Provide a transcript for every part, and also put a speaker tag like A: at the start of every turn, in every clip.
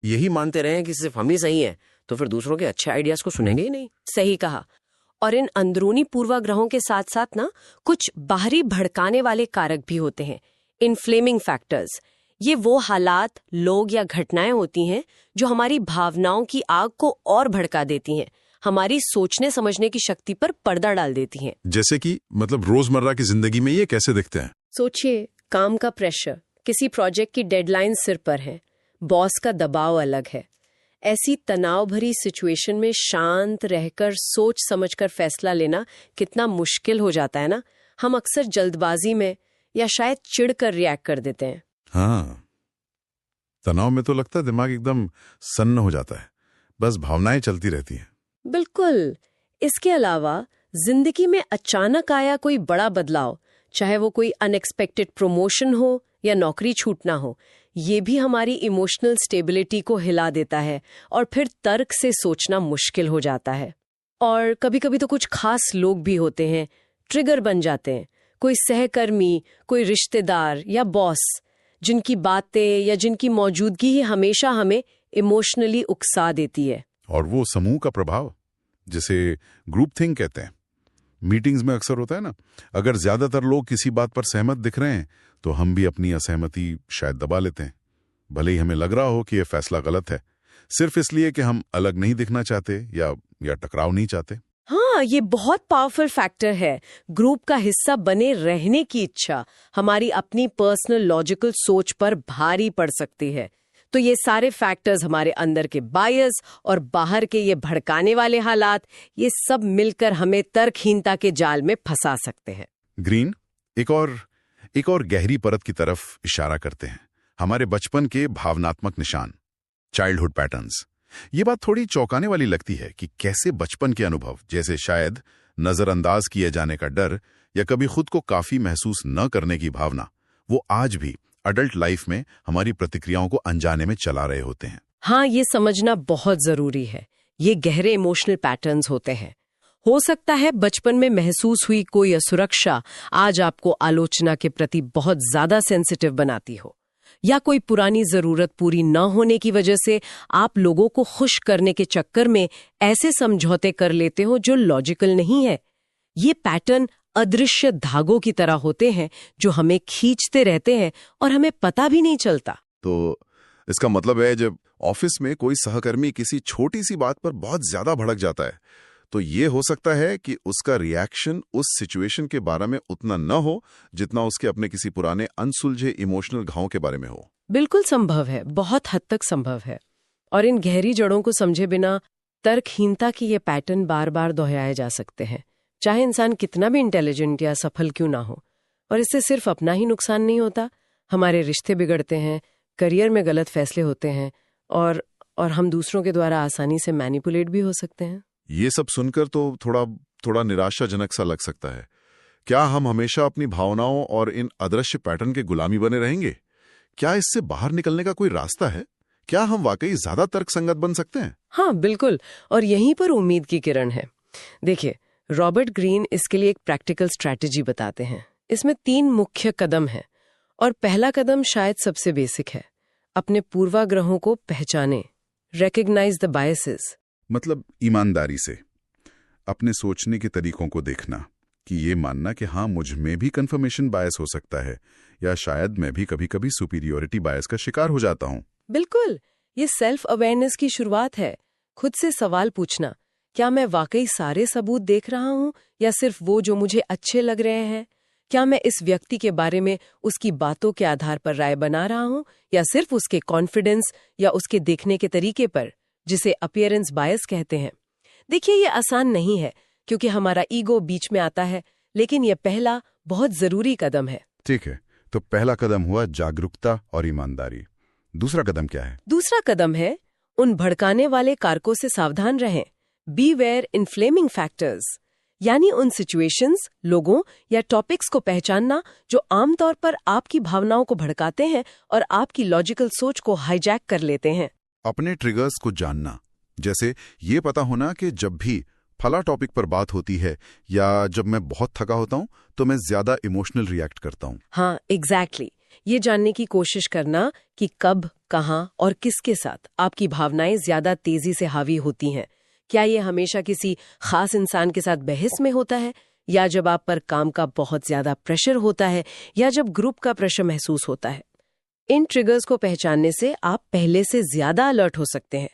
A: यही मानते रहे कि सिर्फ हम ही सही हैं, तो फिर दूसरों के अच्छे आइडियाज को सुनेंगे ही नहीं।
B: सही कहा। और इन अंदरूनी पूर्वाग्रहों के साथ साथ ना कुछ बाहरी भड़काने वाले कारक भी होते हैं, इन्फ्लेमिंग फैक्टर्स। ये वो हालात, लोग या घटनाएं होती हैं जो हमारी भावनाओं की आग को और भड़का देती हैं, हमारी सोचने समझने की शक्ति पर पर्दा डाल देती हैं।
C: जैसे कि मतलब रोजमर्रा की जिंदगी में ये कैसे दिखते हैं?
B: सोचिए, काम का प्रेशर, किसी प्रोजेक्ट की डेडलाइन सिर पर है, बॉस का दबाव अलग है। ऐसी तनाव भरी सिचुएशन में शांत रहकर सोच समझकर फैसला लेना कितना मुश्किल हो जाता है ना। हम अक्सर जल्दबाजी में या शायद चिढ़कर रिएक्ट कर देते हैं।
C: हाँ, तनाव में तो लगता है दिमाग एकदम सन्न हो जाता है, बस भावनाएं चलती रहती हैं।
B: बिल्कुल। इसके अलावा जिंदगी में अचानक आया कोई बड़ा बदलाव, चाहे वो कोई अनएक्सपेक्टेड प्रमोशन हो या नौकरी छूटना हो, ये भी हमारी इमोशनल स्टेबिलिटी को हिला देता है और फिर तर्क से सोचना मुश्किल हो जाता है। और कभी कभी तो कुछ खास लोग भी होते हैं, ट्रिगर बन जाते हैं। कोई सहकर्मी, कोई रिश्तेदार या बॉस, जिनकी बातें या जिनकी मौजूदगी ही हमेशा हमें इमोशनली उकसा देती है।
C: और वो समूह का प्रभाव, जिसे ग्रुप थिंक कहते हैं, मीटिंग्स में अक्सर होता है ना। अगर ज्यादातर लोग किसी बात पर सहमत दिख रहे हैं तो हम भी अपनी असहमति शायद दबा लेते हैं, भले ही हमें लग रहा हो कि यह फैसला गलत है, सिर्फ इसलिए कि हम अलग नहीं दिखना चाहते या टकराव नहीं चाहते।
B: हाँ, ये बहुत पावरफुल फैक्टर है। ग्रुप का हिस्सा बने रहने की इच्छा हमारी अपनी पर्सनल लॉजिकल सोच पर भारी पड़ सकती है। तो ये सारे फैक्टर्स, हमारे अंदर के बायस और बाहर के ये भड़काने वाले हालात, ये सब मिलकर हमें तर्कहीनता के जाल में फंसा सकते हैं।
C: ग्रीन एक और गहरी परत की तरफ इशारा करते हैं, हमारे बचपन के भावनात्मक निशान, चाइल्डहुड पैटर्न्स। ये बात थोड़ी चौंकाने वाली लगती है कि कैसे बचपन के अनुभव, जैसे शायद नजरअंदाज किए जाने का डर या कभी खुद को काफी महसूस न करने की भावना, वो आज भी अडल्ट लाइफ में हमारी प्रतिक्रियाओं को अनजाने में चला रहे होते हैं।
B: हाँ, ये समझना बहुत जरूरी है। ये गहरे इमोशनल पैटर्न्स होते हैं। हो सकता है बचपन में महसूस हुई कोई असुरक्षा आज आपको आलोचना के प्रति बहुत ज्यादा सेंसिटिव बनाती हो, या कोई पुरानी जरूरत पूरी न होने की वजह से आप लोगों को खुश करने के चक्कर में ऐसे समझौते कर लेते हो जो लॉजिकल नहीं है। ये पैटर्न अदृश्य धागों की तरह होते हैं जो हमें खींचते रहते हैं और हमें पता भी नहीं चलता।
C: तो इसका मतलब है जब ऑफिस में कोई सहकर्मी किसी छोटी सी बात पर बहुत ज्यादा भड़क जाता है, तो ये हो सकता है कि उसका रिएक्शन उस सिचुएशन के बारे में उतना न हो जितना उसके अपने किसी पुराने अनसुलझे इमोशनल घाव के बारे में हो।
B: बिल्कुल संभव है, बहुत हद तक संभव है। और इन गहरी जड़ों को समझे बिना तर्कहीनता की ये पैटर्न बार बार दोहराए जा सकते हैं, चाहे इंसान कितना भी इंटेलिजेंट या सफल क्यों ना हो। और इससे सिर्फ अपना ही नुकसान नहीं होता, हमारे रिश्ते बिगड़ते हैं, करियर में गलत फैसले होते हैं और हम दूसरों के द्वारा आसानी से मैनिपुलेट भी हो सकते हैं।
C: ये सब सुनकर तो थोड़ा निराशाजनक सा लग सकता है। क्या हम हमेशा अपनी भावनाओं और इन अदृश्य पैटर्न के गुलामी बने रहेंगे? क्या इससे बाहर निकलने का कोई रास्ता है? क्या हम वाकई ज्यादा तर्कसंगत बन सकते हैं?
B: हाँ, बिल्कुल। और यहीं पर उम्मीद की किरण है। देखिए, रॉबर्ट ग्रीन इसके लिए एक प्रैक्टिकल स्ट्रैटेजी बताते हैं। इसमें 3 मुख्य कदम हैं और पहला कदम शायद सबसे बेसिक है। अपने पूर्वाग्रहों को पहचानें, रिकॉग्नाइज द बायसेस।
C: मतलब ईमानदारी से अपने सोचने के तरीकों को देखना, कि ये मानना कि हाँ, मुझ में भी कंफर्मेशन बायस हो सकता है, या शायद मैं भी कभी कभी सुपीरियोरिटी बायस का शिकार हो जाता हूँ।
B: बिल्कुल, ये सेल्फ अवेयरनेस की शुरुआत है। खुद से सवाल पूछना, क्या मैं वाकई सारे सबूत देख रहा हूँ या सिर्फ वो जो मुझे अच्छे लग रहे हैं? क्या मैं इस व्यक्ति के बारे में उसकी बातों के आधार पर राय बना रहा हूँ या सिर्फ उसके कॉन्फिडेंस या उसके देखने के तरीके पर, जिसे अपीयरेंस बायस कहते हैं। देखिए, ये आसान नहीं है क्योंकि हमारा ईगो बीच में आता है, लेकिन ये पहला बहुत जरूरी कदम है।
C: ठीक है, तो पहला कदम हुआ जागरूकता और ईमानदारी। दूसरा कदम क्या है?
B: दूसरा कदम है उन भड़काने वाले कारकों से सावधान रहें। बीवेयर इन्फ्लेमिंग फैक्टर्स, यानी उन सिचुएशंस, लोगों या टॉपिक्स को पहचानना जो आमतौर पर आपकी भावनाओं को भड़काते हैं और आपकी लॉजिकल सोच को हाईजैक कर लेते हैं।
C: अपने ट्रिगर्स को जानना, जैसे ये पता होना कि जब भी फला टॉपिक पर बात होती है या जब मैं बहुत थका होता हूँ तो मैं ज्यादा इमोशनल रिएक्ट करता हूँ।
B: हाँ, एग्जैक्टली। ये जानने की कोशिश करना कि कब, कहाँ और किसके साथ आपकी भावनाएं ज्यादा तेजी से हावी होती हैं। क्या ये हमेशा किसी खास इंसान के साथ बहस में होता है, या जब आप पर काम का बहुत ज्यादा प्रेशर होता है, या जब ग्रुप का प्रेशर महसूस होता है। इन ट्रिगर्स को पहचानने से आप पहले से ज्यादा अलर्ट हो सकते हैं,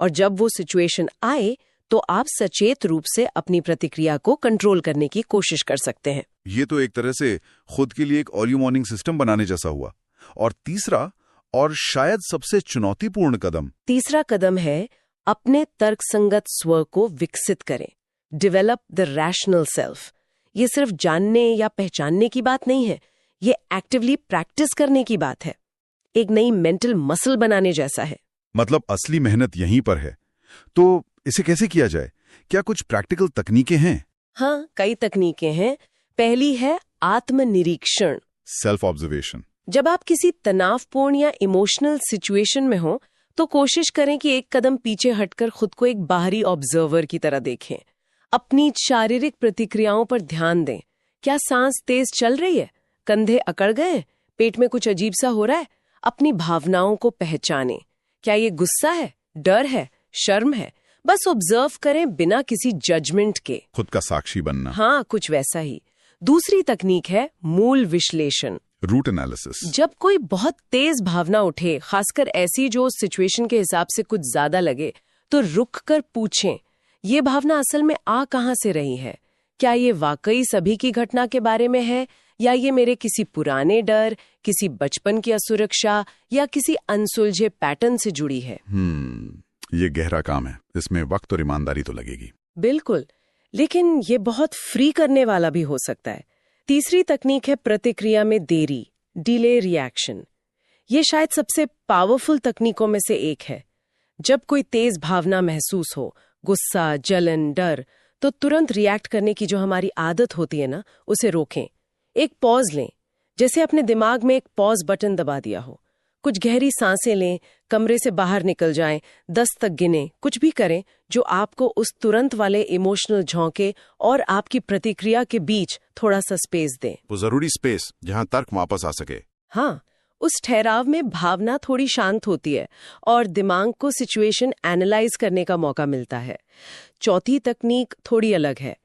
B: और जब वो सिचुएशन आए तो आप सचेत रूप से अपनी प्रतिक्रिया को कंट्रोल करने की कोशिश कर सकते हैं।
C: ये तो एक तरह से खुद के लिए एक अर्ली मॉर्निंग सिस्टम बनाने जैसा हुआ। और तीसरा और शायद सबसे चुनौतीपूर्ण
B: कदम है अपने तर्कसंगत स्व को विकसित करें। Develop the rational self. ये सिर्फ जानने या पहचानने की बात नहीं है, ये एक्टिवली प्रैक्टिस करने की बात है। एक नई मेंटल मसल बनाने जैसा है।
C: मतलब असली मेहनत यहीं पर है। तो इसे कैसे किया जाए? क्या कुछ प्रैक्टिकल तकनीकें हैं?
B: हाँ, कई तकनीकें हैं। पहली है आत्मनिरीक्षण,
C: सेल्फ ऑब्जर्वेशन।
B: जब आप किसी तनावपूर्ण या इमोशनल सिचुएशन में हो तो कोशिश करें कि एक कदम पीछे हटकर खुद को एक बाहरी ऑब्जर्वर की तरह देखें। अपनी शारीरिक प्रतिक्रियाओं पर ध्यान दें। क्या सांस तेज चल रही है? कंधे अकड़ गए? पेट में कुछ अजीब सा हो रहा है? अपनी भावनाओं को पहचानें। क्या ये गुस्सा है, डर है, शर्म है? बस ऑब्जर्व करें बिना किसी जजमेंट के।
C: खुद का साक्षी बनना।
B: हाँ, कुछ वैसा ही। दूसरी तकनीक है मूल विश्लेषण,
C: रूट एनालिसिस।
B: जब कोई बहुत तेज भावना उठे, खासकर ऐसी जो सिचुएशन के हिसाब से कुछ ज्यादा लगे, तो रुक कर पूछें, ये भावना असल में आ कहाँ से रही है? क्या ये वाकई सभी की घटना के बारे में है, या ये मेरे किसी पुराने डर, किसी बचपन की असुरक्षा या किसी अनसुलझे पैटर्न से जुड़ी है?
C: ये गहरा काम है। इसमें वक्त और ईमानदारी तो लगेगी।
B: बिल्कुल, लेकिन ये बहुत फ्री करने वाला भी हो सकता है। तीसरी तकनीक है प्रतिक्रिया में देरी, डिले रिएक्शन। ये शायद सबसे पावरफुल तकनीकों में से एक है। जब कोई तेज भावना महसूस हो, गुस्सा, जलन, डर, तो तुरंत रिएक्ट करने की जो हमारी आदत होती है ना, उसे रोकें। एक पॉज लें, जैसे अपने दिमाग में एक पॉज बटन दबा दिया हो। कुछ गहरी सांसें लें, कमरे से बाहर निकल जाएं, 10 तक गिनें, कुछ भी करें जो आपको उस तुरंत वाले इमोशनल झोंके और आपकी प्रतिक्रिया के बीच थोड़ा सा स्पेस दें।
C: वो जरूरी स्पेस जहां तर्क वापस आ सके।
B: हाँ, उस ठहराव में भावना थोड़ी शांत होती है और दिमाग को सिचुएशन एनालाइज करने का मौका मिलता है। चौथी तकनीक थोड़ी अलग है।